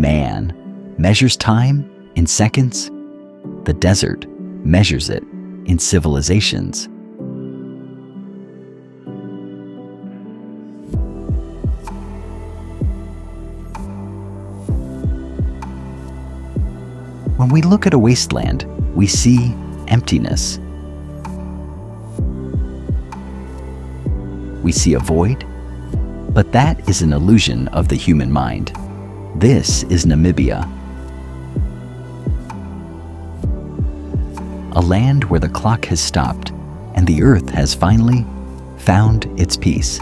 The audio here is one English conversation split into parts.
Man measures time in seconds. The desert measures it in civilizations. When we look at a wasteland, we see emptiness. We see a void, but that is an illusion of the human mind. This is Namibia, a land where the clock has stopped and the earth has finally found its peace.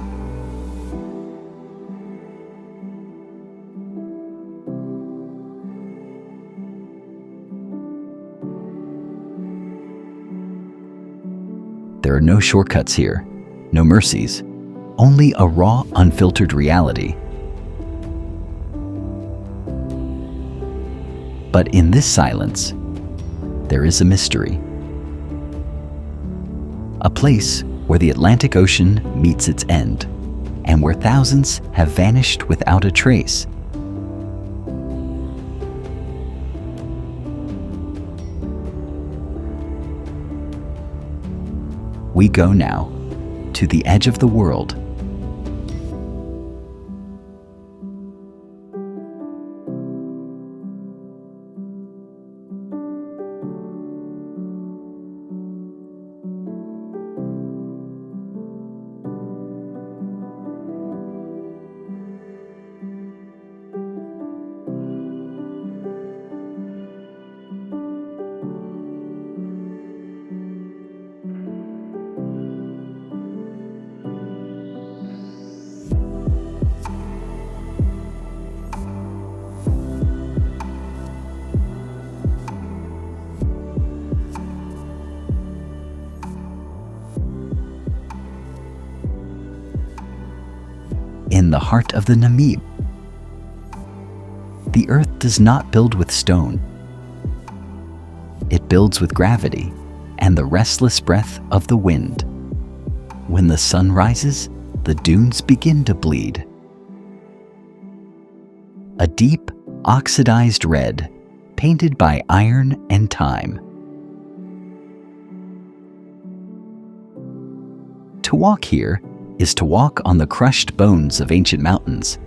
There are no shortcuts here, no mercies, only a raw, unfiltered reality. But in this silence, there is a mystery. A place where the Atlantic Ocean meets its end, and where thousands have vanished without a trace. We go now to the edge of the world. In the heart of the Namib, the earth does not build with stone. It builds with gravity and the restless breath of the wind. When the sun rises, the dunes begin to bleed. A deep, oxidized red, painted by iron and time. To walk here is to walk on the crushed bones of ancient mountains.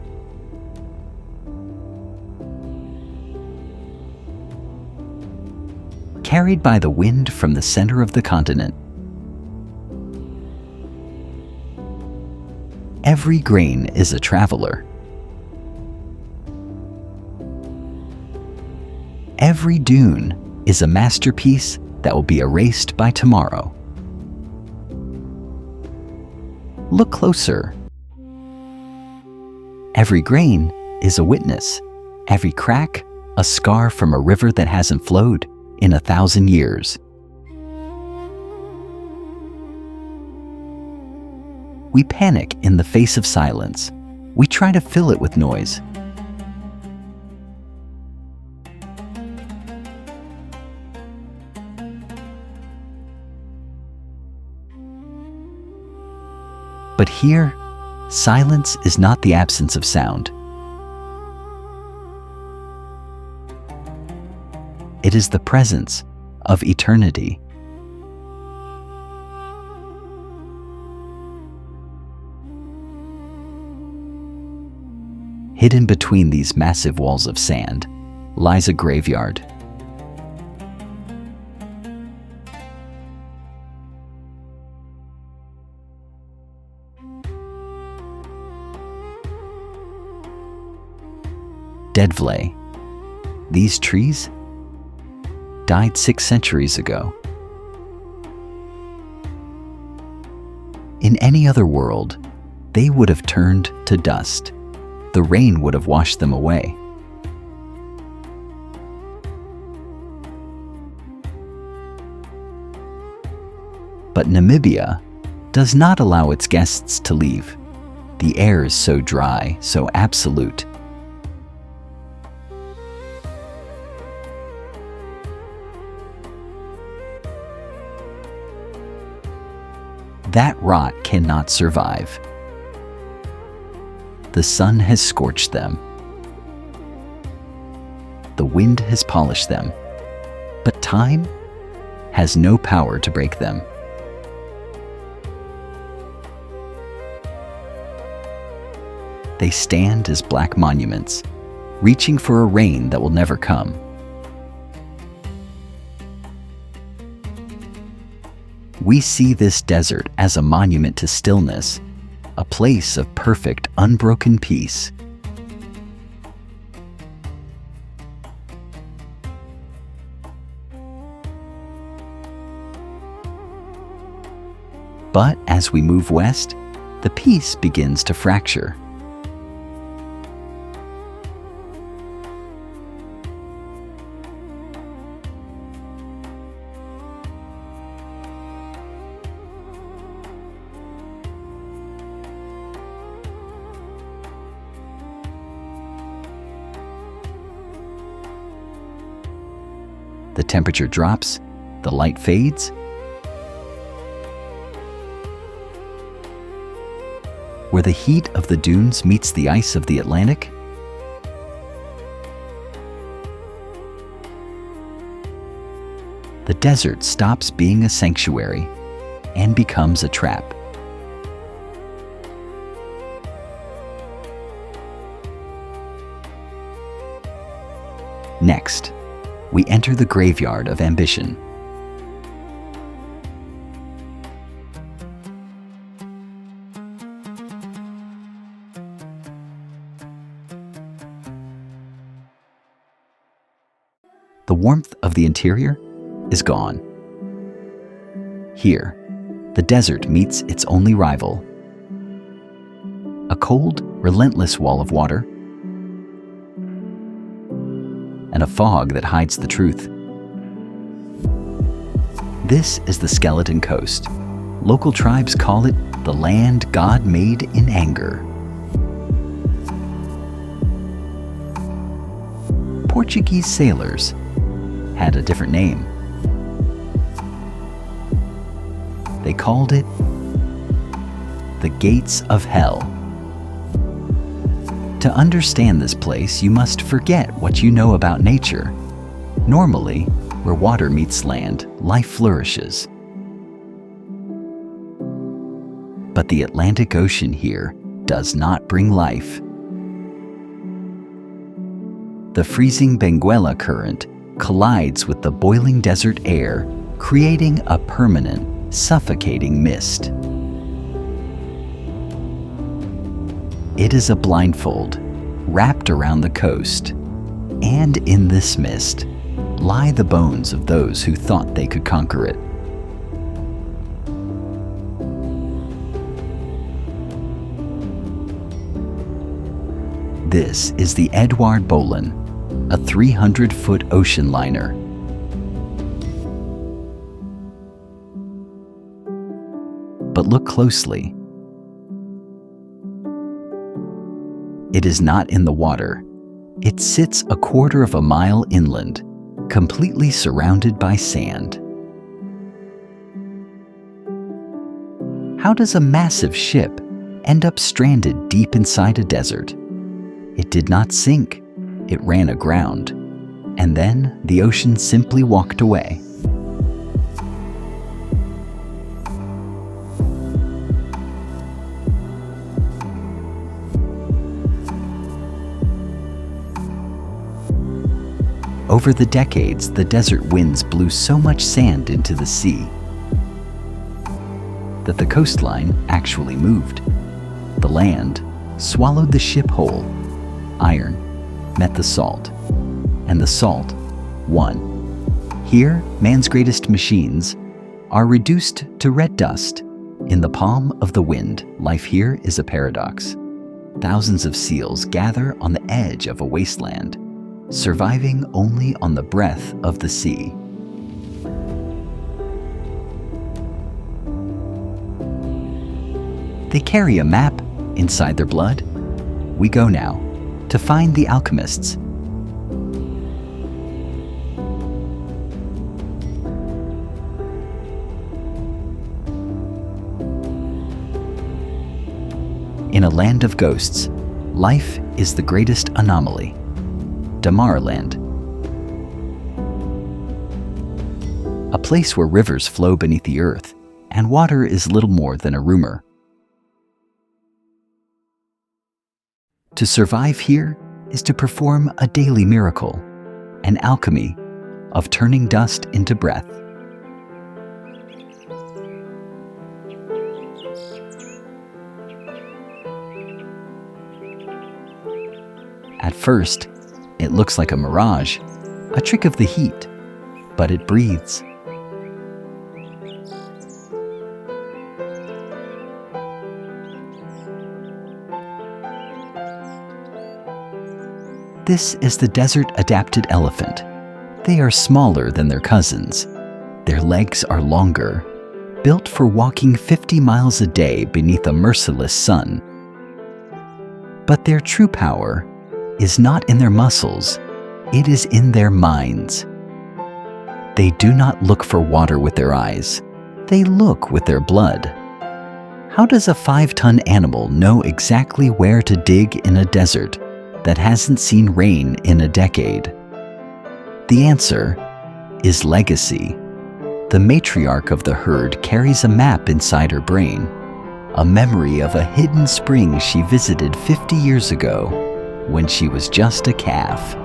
Carried by the wind from the center of the continent. Every grain is a traveler. Every dune is a masterpiece that will be erased by tomorrow. Look closer. Every grain is a witness. Every crack, a scar from a river that hasn't flowed in 1,000 years. We panic in the face of silence. We try to fill it with noise. But here, silence is not the absence of sound. It is the presence of eternity. Hidden between these massive walls of sand lies a graveyard. Sossusvlei. These trees died 6 centuries ago. In any other world, they would have turned to dust. The rain would have washed them away. But Namibia does not allow its guests to leave. The air is so dry, so absolute. That rot cannot survive. The sun has scorched them. wind has polished them. But time has no power to break them. They stand as black monuments, reaching for a rain that will never come. We see this desert as a monument to stillness, a place of perfect, unbroken peace. But as we move west, the peace begins to fracture. The temperature drops, the light fades. Where the heat of the dunes meets the ice of the Atlantic, the desert stops being a sanctuary and becomes a trap. Next, we enter the graveyard of ambition. The warmth of the interior is gone. Here, the desert meets its only rival. A cold, relentless wall of water, and a fog that hides the truth. This is the Skeleton Coast. Local tribes call it the land God made in anger. Portuguese sailors had a different name. They called it the Gates of Hell. To understand this place, you must forget what you know about nature. Normally, where water meets land, life flourishes. But the Atlantic Ocean here does not bring life. The freezing Benguela current collides with the boiling desert air, creating a permanent, suffocating mist. It is a blindfold wrapped around the coast, and in this mist lie the bones of those who thought they could conquer it. This is the Edouard Bolin, a 300-foot ocean liner. But look closely. It is not in the water. It sits a quarter of a mile inland, completely surrounded by sand. How does a massive ship end up stranded deep inside a desert? It did not sink. It ran aground. And then the ocean simply walked away. Over the decades, the desert winds blew so much sand into the sea that the coastline actually moved. The land swallowed the ship whole. Iron met the salt, and the salt won. Here, man's greatest machines are reduced to red dust. In the palm of the wind, life here is a paradox. Thousands of seals gather on the edge of a wasteland, surviving only on the breath of the sea. They carry a map inside their blood. We go now to find the alchemists. In a land of ghosts, life is the greatest anomaly. Damaraland, a place where rivers flow beneath the earth, and water is little more than a rumor. To survive here is to perform a daily miracle, an alchemy of turning dust into breath. At first, it looks like a mirage, a trick of the heat, but it breathes. This is the desert-adapted elephant. They are smaller than their cousins. Their legs are longer, built for walking 50 miles a day beneath a merciless sun. But their true power is not in their muscles, it is in their minds. They do not look for water with their eyes, they look with their blood. How does a 5-ton animal know exactly where to dig in a desert that hasn't seen rain in a decade? The answer is legacy. The matriarch of the herd carries a map inside her brain, a memory of a hidden spring she visited 50 years ago when she was just a calf.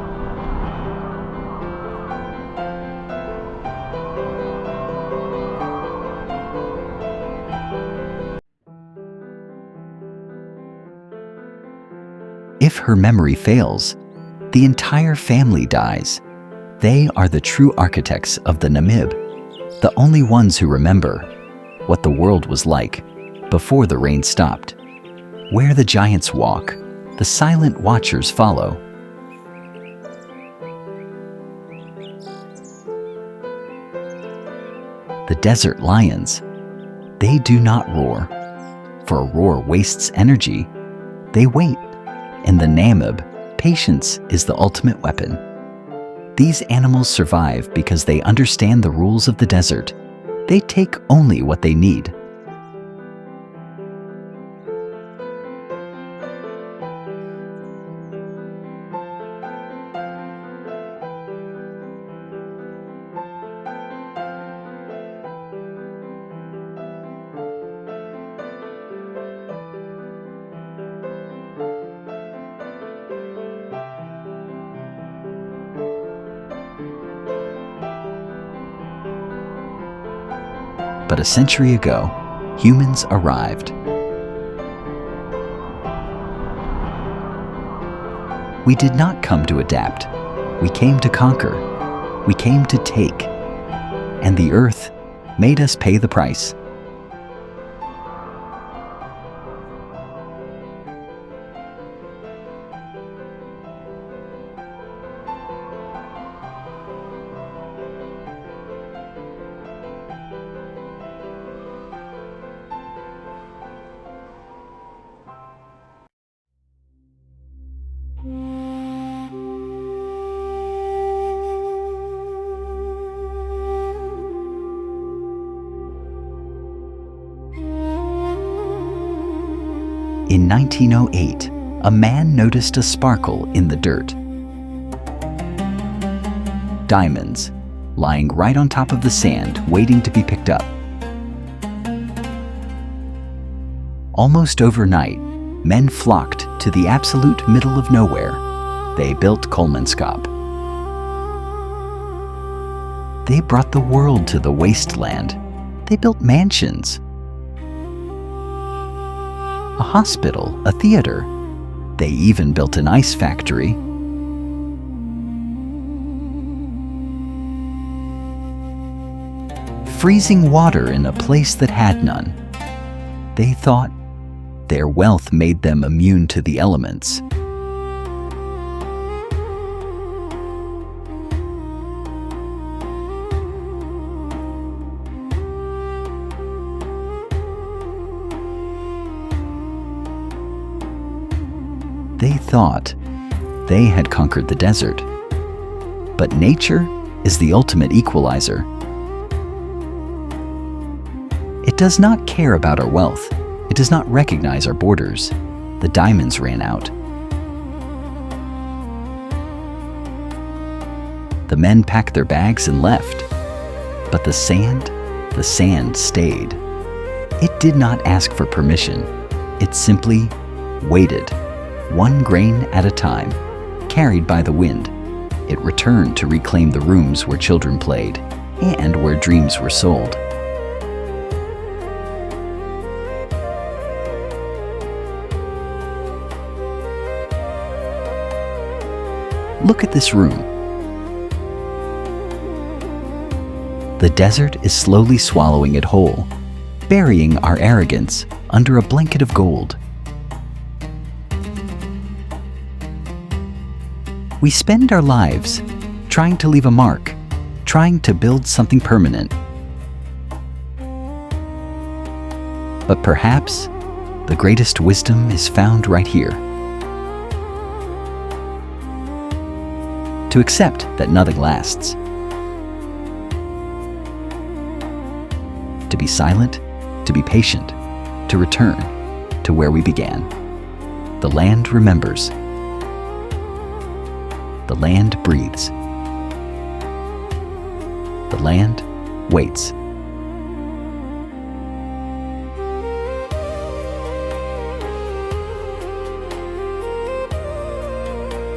If her memory fails, the entire family dies. They are the true architects of the Namib, the only ones who remember what the world was like before the rain stopped. Where the giants walk, the silent watchers follow. The desert lions, they do not roar, for a roar wastes energy. They wait. In the Namib, patience is the ultimate weapon. These animals survive because they understand the rules of the desert. They take only what they need. But a century ago, humans arrived. We did not come to adapt. We came to conquer. We came to take. And the earth made us pay the price. In 1908, a man noticed a sparkle in the dirt. Diamonds, lying right on top of the sand, waiting to be picked up. Almost overnight, men flocked to the absolute middle of nowhere. They built Kolmanskap. They brought the world to the wasteland. They built mansions, a hospital, a theater. They even built an ice factory. Freezing water in a place that had none. They thought their wealth made them immune to the elements. They thought they had conquered the desert. But nature is the ultimate equalizer. It does not care about our wealth. It does not recognize our borders. The diamonds ran out. The men packed their bags and left. But the sand stayed. It did not ask for permission. It simply waited, one grain at a time, carried by the wind. It returned to reclaim the rooms where children played and where dreams were sold. Look at this room. The desert is slowly swallowing it whole, burying our arrogance under a blanket of gold. We spend our lives trying to leave a mark, trying to build something permanent. But perhaps the greatest wisdom is found right here. To accept that nothing lasts. To be silent, to be patient, to return to where we began. The land remembers. The land breathes. The land waits.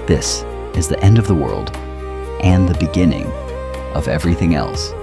This is the end of the world and the beginning of everything else.